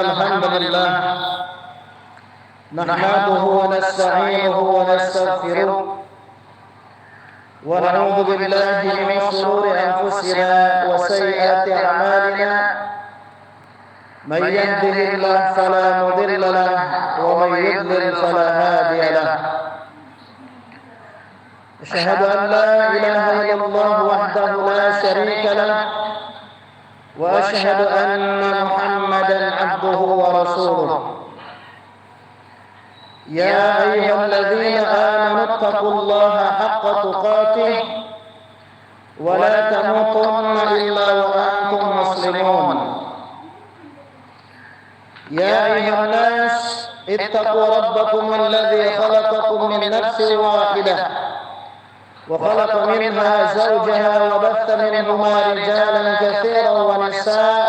الحمد لله نحمده ونستعينه ونستغفره ونعوذ بالله من شرور أنفسنا وسيئات أعمالنا من يهده الله فلا مضل له ومن يضلل فلا هادي له أشهد أن لا إله إلا الله وحده لا شريك له وأشهد أن محمدا عبده ورسوله يا أيها الذين آمنوا اتقوا الله حق تقاته ولا تموتن إلا وأنتم مسلمون يا أيها الناس اتقوا ربكم الذي خلقكم من نفس واحدة وخلق منها زوجها وبث منهما رجالا كثيرا ونساء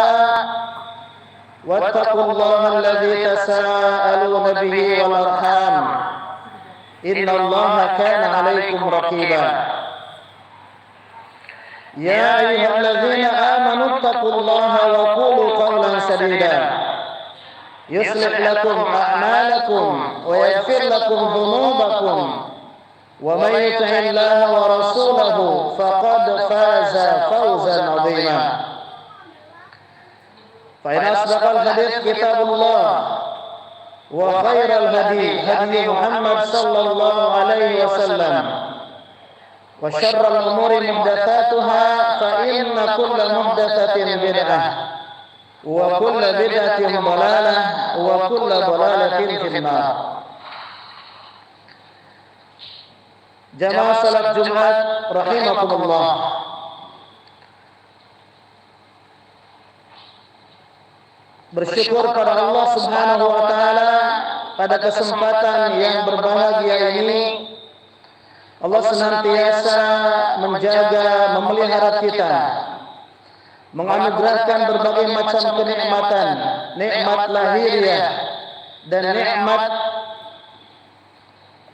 واتقوا الله الذي تساءلون به والأرحام إن الله كان عليكم رقيبا يا أيها الذين آمنوا اتقوا الله وقولوا قولا سديدا يصلح لكم أعمالكم ويغفر لكم ذنوبكم ومن يطع الله ورسوله فقد فاز فوزا عظيما فإن أصدق الحديث كتاب الله وخير الهدي هدي محمد صلى الله عليه وسلم وشر الأمور محدثاتها فإن كل محدثة بدعة وكل بدعة ضلالة وكل ضلالة في النار. Jamaah salat Jumat rahimakumullah. Bersyukur pada Allah Subhanahu wa taala pada kesempatan yang berbahagia ini Allah senantiasa menjaga, memelihara kita, menganugerahkan berbagai macam kenikmatan, nikmat lahiriah dan nikmat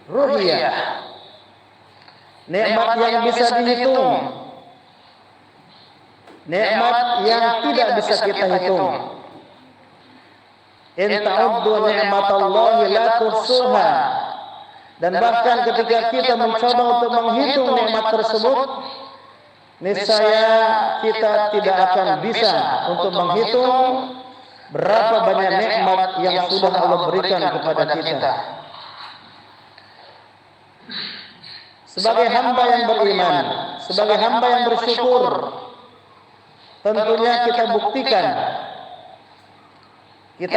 ruhiyah. Nikmat yang bisa dihitung, nikmat yang tidak bisa kita hitung. In ta'uddu ni'matallahi la tuhsuha. Dan bahkan ketika kita mencoba untuk menghitung nikmat tersebut, niscaya kita tidak akan bisa untuk menghitung berapa banyak nikmat yang sudah Allah berikan kepada kita. Sebagai hamba yang beriman, sebagai hamba yang bersyukur, tentunya kita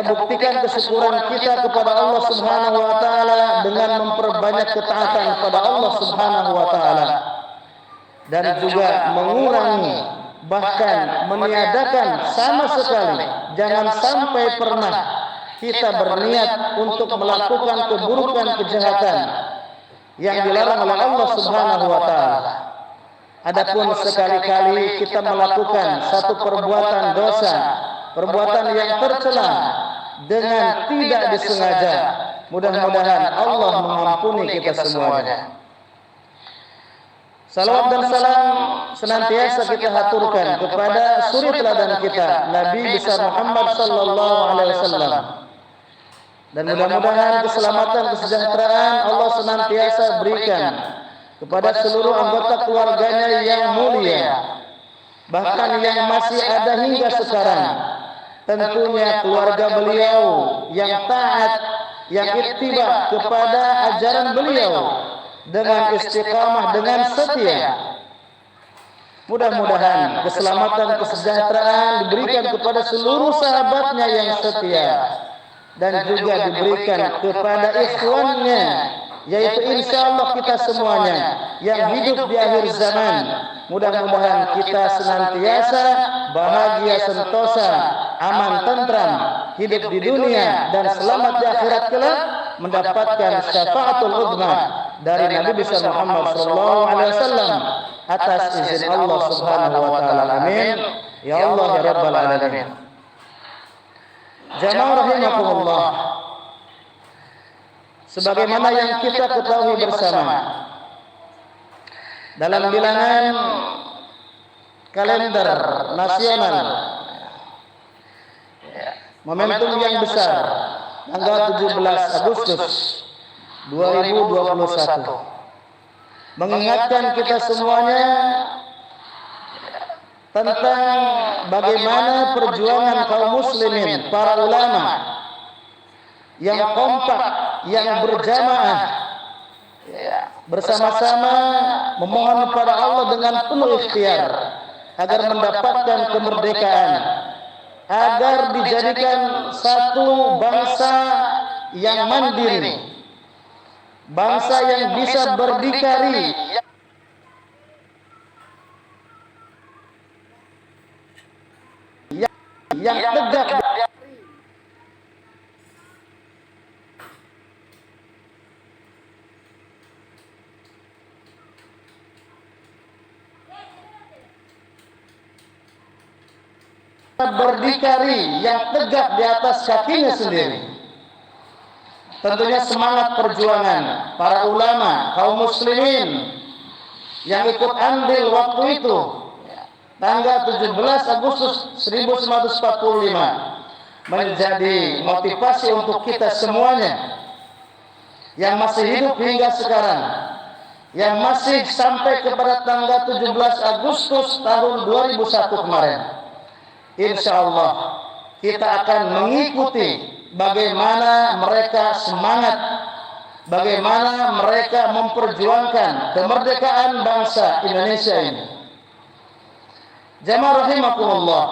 buktikan kesyukuran kita kepada Allah Subhanahu wa taala dengan memperbanyak ketaatan kepada Allah Subhanahu wa taala dan juga mengurangi, bahkan meniadakan sama sekali, jangan sampai pernah kita berniat untuk melakukan keburukan, kejahatan yang dilarang oleh Allah Subhanahu wa taala. Adapun sekali-kali kita melakukan satu perbuatan dosa, perbuatan yang tercela dengan tidak disengaja, mudah-mudahan Allah mengampuni kita semuanya. Salawat dan salam senantiasa kita haturkan kepada suri teladan kita, Nabi besar Muhammad sallallahu alaihi wasallam. Dan mudah-mudahan keselamatan, kesejahteraan Allah senantiasa berikan kepada seluruh anggota keluarganya yang mulia, bahkan yang masih ada hingga sekarang. Tentunya keluarga beliau yang taat, yang ittiba kepada ajaran beliau dengan istiqamah, dengan setia. Mudah-mudahan keselamatan, kesejahteraan diberikan kepada seluruh sahabatnya yang setia, dan juga diberikan kepada ikhwannya, yaitu insya Allah kita semuanya yang hidup di akhir zaman. Mudah-mudahan kita senantiasa bahagia, sentosa, aman, tentram, hidup di dunia dan selamat di akhirat kelak, mendapatkan syafaatul uzma dari Nabi besar Muhammad sallallahu alaihi wasallam atas izin Allah Subhanahu wa taala. Amin ya Allah ya rabbal alamin. Jamaah rahimakumullah, sebagaimana yang kita ketahui bersama, dalam bilangan kalender nasional momentum yang besar, tanggal 17 Agustus 2021, mengingatkan kita semuanya tentang bagaimana perjuangan kaum muslimin, para ulama yang kompak, yang berjamaah, bersama-sama memohon kepada Allah dengan penuh ikhtiar agar mendapatkan kemerdekaan, agar dijadikan satu bangsa yang mandiri, bangsa yang bisa berdikari, yang tegak berdikari, yang tegak di atas kakinya sendiri. Tentunya semangat perjuangan para ulama, kaum muslimin yang ikut andil waktu itu, tanggal 17 Agustus 1945, menjadi motivasi untuk kita semuanya yang masih hidup hingga sekarang, yang masih sampai kepada tanggal 17 Agustus tahun 2001 kemarin. Insya Allah kita akan mengikuti bagaimana mereka semangat, bagaimana mereka memperjuangkan kemerdekaan bangsa Indonesia ini. Jamaah rahimakumullah,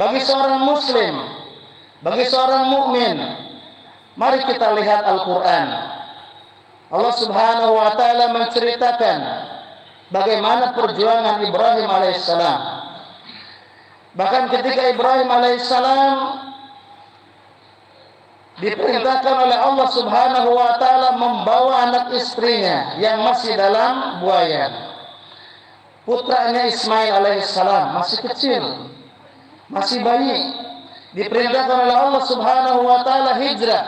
bagi seorang muslim, bagi seorang mukmin, mari kita lihat Al-Quran. Allah Subhanahu wa taala menceritakan bagaimana perjuangan Ibrahim alaihissalam. Bahkan ketika Ibrahim alaihissalam diperintahkan oleh Allah Subhanahu wa taala membawa anak istrinya yang masih dalam buayan, putranya Ismail alaihissalam masih kecil, masih bayi, diperintahkan oleh Allah Subhanahu wa taala hijrah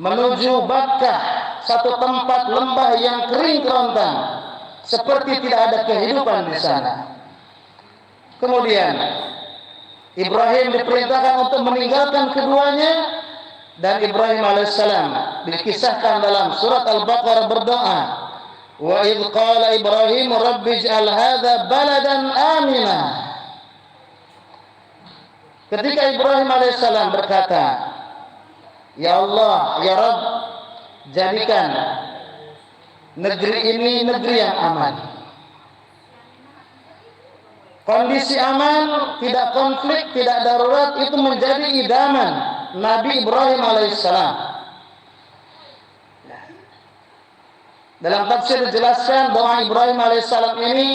menuju Bakkah, satu tempat lembah yang kering kerontang, seperti tidak ada kehidupan di sana. Kemudian Ibrahim diperintahkan untuk meninggalkan keduanya, dan Ibrahim alaihissalam dikisahkan dalam surat Al-Baqarah berdoa, wa idh qala Ibrahim rabbi ij'al hadza baladan amina. Ketika Ibrahim alaihissalam berkata, ya Allah, ya Rabb, jadikan negeri ini negeri yang aman. Kondisi aman, tidak konflik, tidak darurat, itu menjadi idaman Nabi Ibrahim alaihissalam. Dalam tafsir dijelaskan doa Ibrahim alaihissalam ini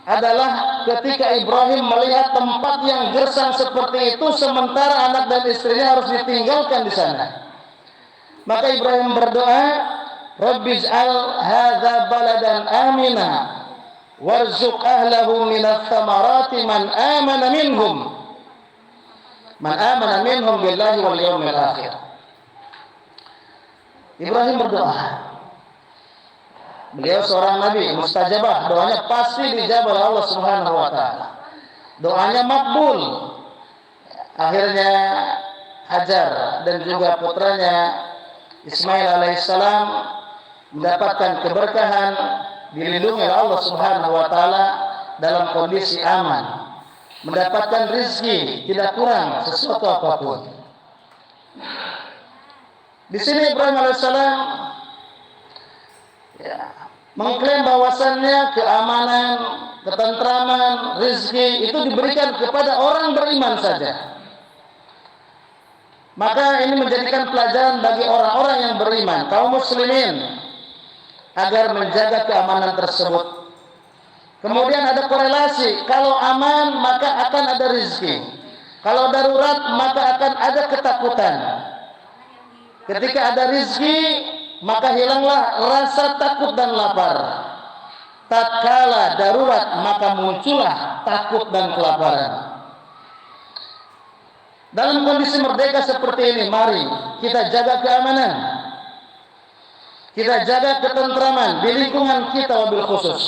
adalah ketika Ibrahim melihat tempat yang gersang seperti itu, sementara anak dan istrinya harus ditinggalkan di sana. Maka Ibrahim berdoa, Rabbij'al hadza baladan amina warzuq ahlahu minats thamarati man amana minhum billahi wal yawmil akhir. Ibrahim berdoa. Beliau seorang nabi, mustajabah, doanya pasti dijawab oleh Allah Subhanahu wa taala. Doanya makbul. Akhirnya Hajar dan juga putranya Ismail alaihissalam mendapatkan keberkahan, dilindungi oleh Allah Subhanahu wa taala dalam kondisi aman, mendapatkan rezeki, tidak kurang sesuatu apapun. Di sini Ibrahim alaihissalam mengklaim bahwasannya keamanan, ketentraman, rezeki itu diberikan kepada orang beriman saja. Maka ini menjadikan pelajaran bagi orang-orang yang beriman, kaum muslimin, agar menjaga keamanan tersebut. Kemudian ada korelasi, kalau aman maka akan ada rezeki, kalau darurat maka akan ada ketakutan. Ketika ada rezeki maka hilanglah rasa takut dan lapar. Tatkala darurat maka muncullah takut dan kelaparan. Dalam kondisi merdeka seperti ini, mari kita jaga keamanan, kita jaga ketentraman di lingkungan kita, wabil khusus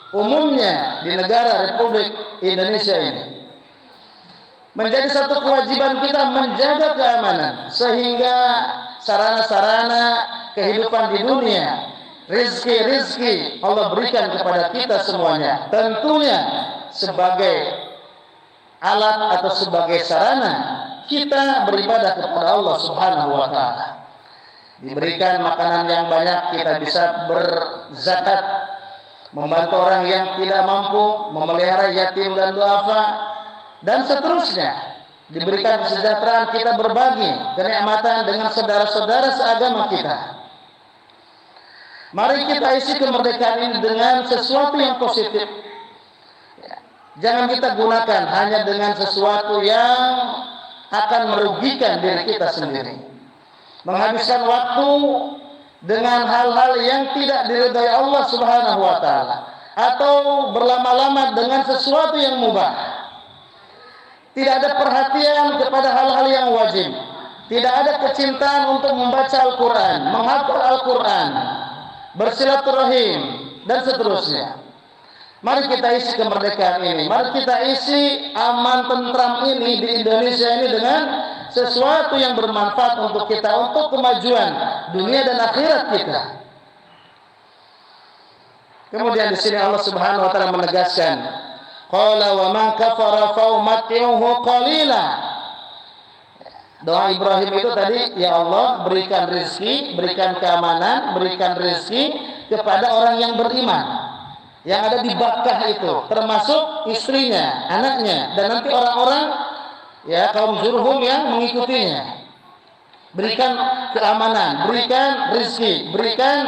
umumnya di negara Republik Indonesia ini. Menjadi satu kewajiban kita menjaga keamanan sehingga sarana-sarana kehidupan di dunia, rizki Allah berikan kepada kita semuanya, tentunya sebagai alat atau sebagai sarana kita beribadah kepada Allah Subhanahu wa taala. Diberikan makanan yang banyak, kita bisa berzakat, membantu orang yang tidak mampu, memelihara yatim dan duafa, dan seterusnya. Diberikan kesejahteraan, kita berbagi kenikmatan dengan saudara-saudara seagama kita. Mari kita isi kemerdekaan ini dengan sesuatu yang positif. Jangan kita gunakan hanya dengan sesuatu yang akan merugikan diri kita sendiri. Menghabiskan waktu dengan hal-hal yang tidak diridhai Allah Subhanahu wa taala, atau berlama-lama dengan sesuatu yang mubah. Tidak ada perhatian kepada hal-hal yang wajib. Tidak ada kecintaan untuk membaca Al-Quran, menghafal Al-Quran, bersilaturahim, dan seterusnya. Mari kita isi kemerdekaan ini. Mari kita isi aman tentram ini di Indonesia ini dengan sesuatu yang bermanfaat untuk kita, untuk kemajuan dunia dan akhirat kita. Kemudian di sini Allah Subhanahu wa taala menegaskan, qala wa man kafara fa umatti'uhu qalila. Doa Ibrahim itu tadi, ya Allah berikan rezeki, berikan keamanan, berikan rezeki kepada orang yang beriman, yang ada di Bakkah itu, termasuk istrinya, anaknya, dan nanti orang-orang ya kaum Jurhum yang mengikutinya. Berikan keamanan, berikan rezeki, berikan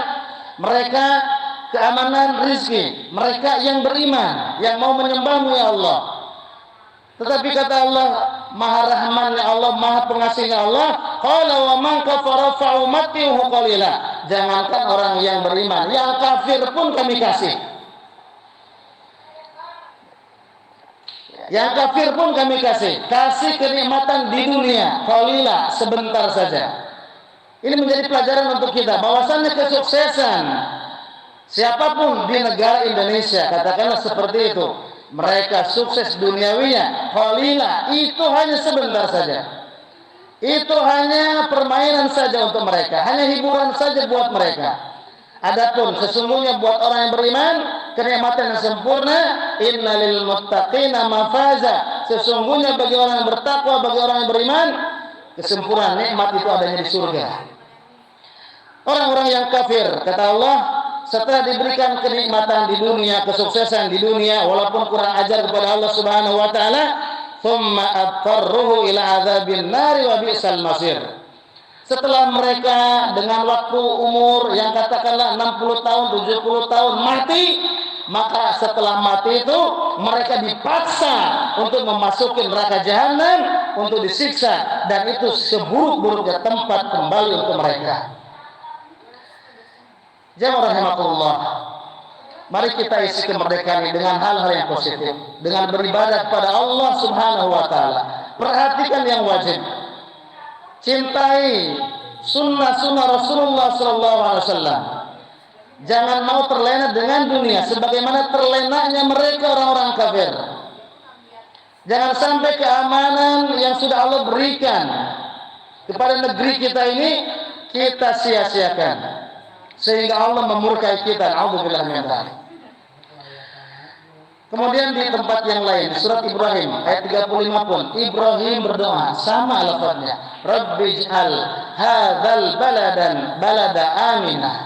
mereka keamanan rezeki, mereka yang beriman, yang mau menyembah-Mu ya Allah. Tetapi kata Allah, Maha Rahman-Nya Allah, Maha Pengasih-Nya Allah, qala wa man kafara fa umatti'uhu qalila. Jangankan orang yang beriman, yang kafir pun kami kasih. Yang kafir pun kami kasih kenikmatan di dunia, qalila, sebentar saja. Ini menjadi pelajaran untuk kita, bahwasannya kesuksesan siapapun di negara Indonesia, katakanlah seperti itu, mereka sukses duniawinya, qalila, itu hanya sebentar saja. Itu hanya permainan saja untuk mereka, hanya hiburan saja buat mereka. Adapun sesungguhnya buat orang yang beriman, kenikmatan yang sempurna, innalil muttaqina mafaza. Sesungguhnya bagi orang yang bertakwa, bagi orang yang beriman, kesempurnaan nikmat itu adanya di surga. Orang-orang yang kafir, kata Allah, setelah diberikan kenikmatan di dunia, kesuksesan di dunia, walaupun kurang ajar kepada Allah Subhanahu wa taala, thumma adtarruhu ila adzabin nari wa bi'sal masir. Setelah mereka dengan waktu umur yang katakanlah 60 tahun, 70 tahun mati, maka setelah mati itu mereka dipaksa untuk memasuki neraka jahanam untuk disiksa, dan itu seburuk-buruknya tempat kembali untuk mereka. Jamaah rahimakumullah, mari kita isi kemerdekaan dengan hal-hal yang positif, dengan beribadah kepada Allah Subhanahu wa taala. Perhatikan yang wajib. Cintai sunnah-sunnah Rasulullah SAW. Jangan mau terlena dengan dunia sebagaimana terlenanya mereka orang-orang kafir. Jangan sampai keamanan yang sudah Allah berikan kepada negeri kita ini kita sia-siakan, sehingga Allah memurkai kita. A'udzubillahi min dzalik. Kemudian di tempat yang lain, di surat Ibrahim ayat 35 pun Ibrahim berdoa sama lafaznya, Rabbij'al hadzal balada aminah.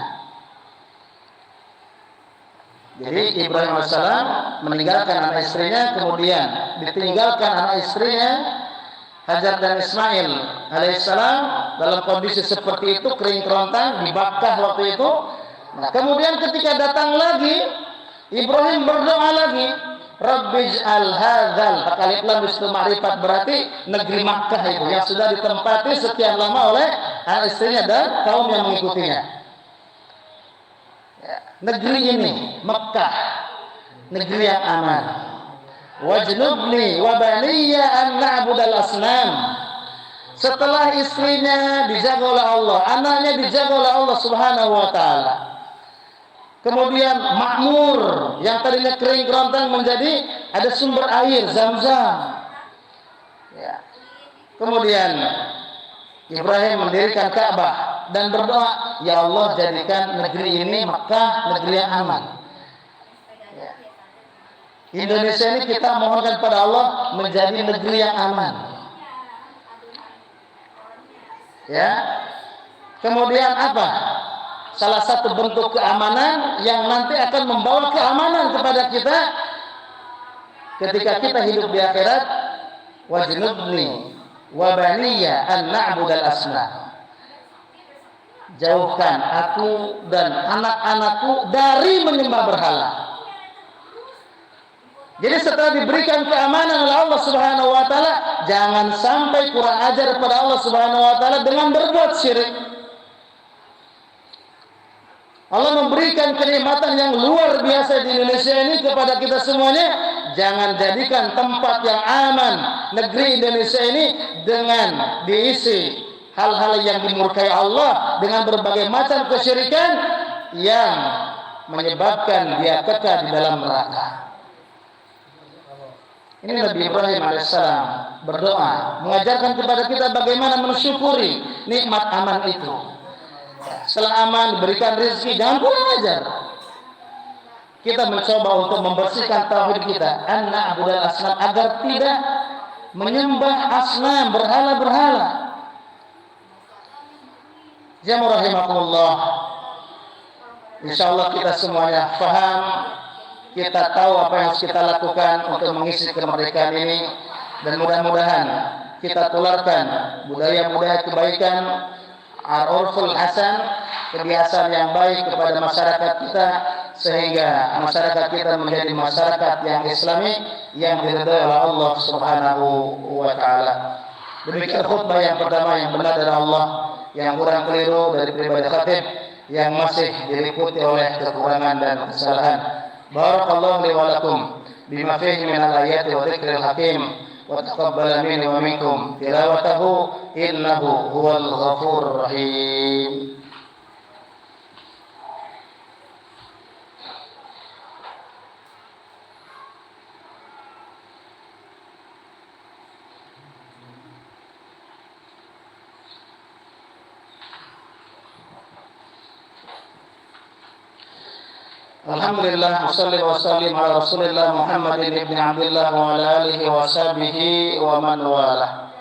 Jadi Ibrahim AS meninggalkan anak istrinya, kemudian ditinggalkan anak istrinya Hajar dan Ismail alaihissalam dalam kondisi seperti itu, kering kerontang di Bakkah waktu itu. Nah, kemudian ketika datang lagi, Ibrahim berdoa lagi, Rabbij'al hadzal, alif lam istu ma'rifat, berarti negeri Makkah itu yang sudah ditempati sekian lama oleh anak istrinya dan kaum yang mengikutinya. Negeri ini Makkah, negeri yang aman. Wajnubni wa baniya an na'budal asnam. Setelah istrinya dijaga oleh Allah, anaknya dijaga oleh Allah Subhanahu wa taala. Kemudian makmur, yang tadinya kering kerontang menjadi ada sumber air Zam-Zam. Ya. Kemudian Ibrahim mendirikan Ka'bah dan berdoa, ya Allah jadikan negeri ini Makkah negeri yang aman. Ya. Indonesia ini kita mohonkan pada Allah menjadi negeri yang aman. Ya. Kemudian apa? Salah satu bentuk keamanan yang nanti akan membawa keamanan kepada kita ketika kita hidup di akhirat, wajnubni wa baniya an na'budal asnam. Jauhkan aku dan anak-anakku dari menyembah berhala. Jadi setelah diberikan keamanan oleh Allah Subhanahu wa taala, jangan sampai kurang ajar kepada Allah Subhanahu wa taala dengan berbuat syirik. Allah memberikan kenikmatan yang luar biasa di Indonesia ini kepada kita semuanya. Jangan jadikan tempat yang aman negeri Indonesia ini dengan diisi hal-hal yang dimurkai Allah dengan berbagai macam kesyirikan yang menyebabkan dia kekal di dalam neraka. Ini Nabi Ibrahim alaihissalam berdoa mengajarkan kepada kita bagaimana mensyukuri nikmat aman itu. Setelah aman diberikan rezeki, jangan kurang ajar. Kita mencoba untuk membersihkan tauhid kita, anna abudal asnam, agar tidak menyembah asnam, berhala-berhala. Jamaah rahimakumullah. Insyaallah kita semuanya paham, kita tahu apa yang harus kita lakukan untuk mengisi kemerdekaan ini, dan mudah-mudahan kita tularkan budaya-budaya kebaikan, ar-urful hasan, kebiasaan yang baik kepada masyarakat kita, sehingga masyarakat kita menjadi masyarakat yang islami yang diridhai oleh Allah Subhanahu wa taala. Demikian khutbah yang pertama yang benar dari Allah, yang kurang keliru dari pribadi khatib, yang masih diliputi oleh kekurangan dan kesalahan. Barakallahu li wa lakum bima fihi min al-ayati wa dzikril hakim. وتقبل مني ومنكم تلاوته إنه هو الغفور الرحيم. Alhamdulillah, wassalli wa sallim ala Rasulillah Muhammadin ibn Abdullah wa ala alihi wa sahbihi wa man walah.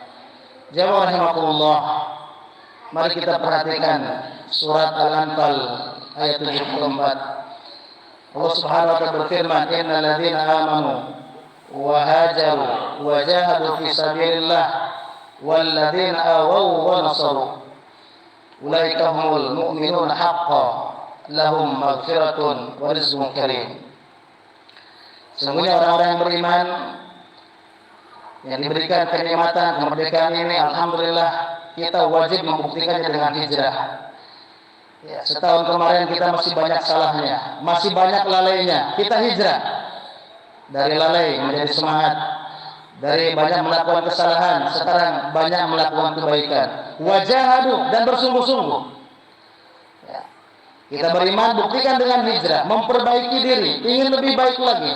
Jamaah rahimakumullah. Mari kita perhatikan surat Al-Anfal ayat 74. Allah Subhanahu wa taala berfirman, "Innal ladzina amanu wa hajaru wa jahadu fi sabilillah wal ladzina awaw wa nasaru ulaika humul mu'minuna haqqan lahum maghfiratun wa rizqun karim." Sesungguhnya orang-orang yang beriman yang diberikan kenikmatan kemerdekaan ini, alhamdulillah kita wajib membuktikannya dengan hijrah. Ya, setahun kemarin kita masih banyak salahnya, masih banyak lalainya. Kita hijrah dari lalai menjadi semangat, dari banyak melakukan kesalahan sekarang banyak melakukan kebaikan. Wajahadu, dan bersungguh-sungguh. Kita beriman, buktikan dengan hijrah, memperbaiki diri, ingin lebih baik lagi.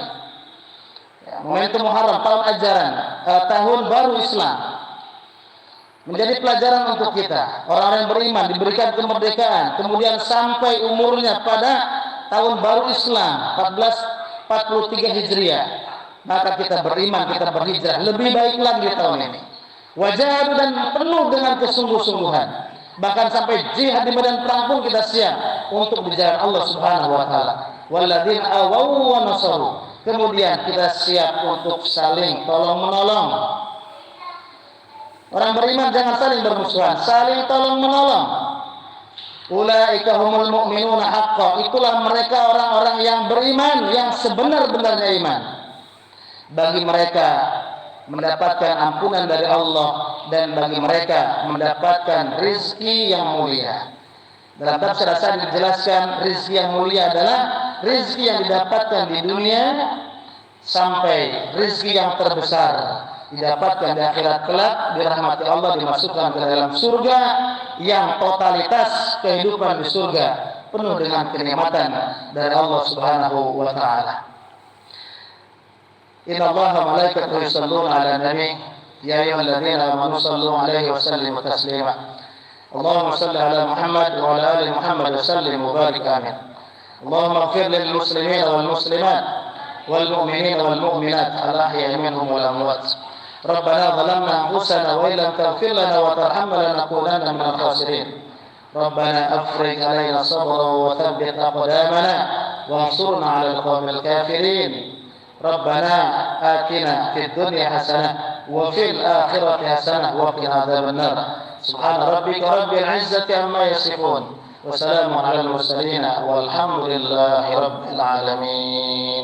Ya, momentum Muharram, tahun ajaran, tahun baru Islam, menjadi pelajaran untuk kita. Orang-orang yang beriman diberikan kemerdekaan, kemudian sampai umurnya pada tahun baru Islam 1443 Hijriah, maka kita beriman, kita berhijrah lebih baik lagi tahun ini. Wajah dan penuh dengan kesungguh-sungguhan. Bahkan sampai jihad di medan perang pun kita siap untuk di jalan Allah Subhanahu wa taala. Walladzina awaw wa nasaru. Kemudian kita siap untuk saling tolong-menolong. Orang beriman jangan saling bermusuhan, saling tolong-menolong. Ulaika humul mu'minuna haqqan. Itulah mereka orang-orang yang beriman, yang sebenar-benarnya iman. Bagi mereka mendapatkan ampunan dari Allah, dan bagi mereka mendapatkan rizki yang mulia. Dalam tafsir As-Sa'di dijelaskan rizki yang mulia adalah rizki yang didapatkan di dunia sampai rizki yang terbesar didapatkan di akhirat kelak, dirahmati Allah, dimasukkan ke dalam surga yang totalitas kehidupan di surga penuh dengan kenikmatan dari Allah Subhanahu wa taala. Inna Allah wa malaikatahu yusholluna 'alan nabi يا أيها الذين آمنوا صلوا عليه وسلموا تسليما. اللهم صل على محمد وعلى آل محمد وسلم وبارك آمين. اللهم اغفر للمسلمين والمسلمات والمؤمنين والمؤمنات الأحياء منهم والأموات. ربنا ظلمنا أنفسنا وإن لم تغفر لنا وترحمنا لنكونن من الخاسرين. ربنا أفرج علينا صبرا وثبت أقدامنا وانصرنا على القوم الكافرين. ربنا آتنا في الدنيا حسنة وفي الآخرة حسنة وقنا عذاب النار. سبحان ربك رب العزة عما يصفون وسلام على المرسلين والحمد لله رب العالمين.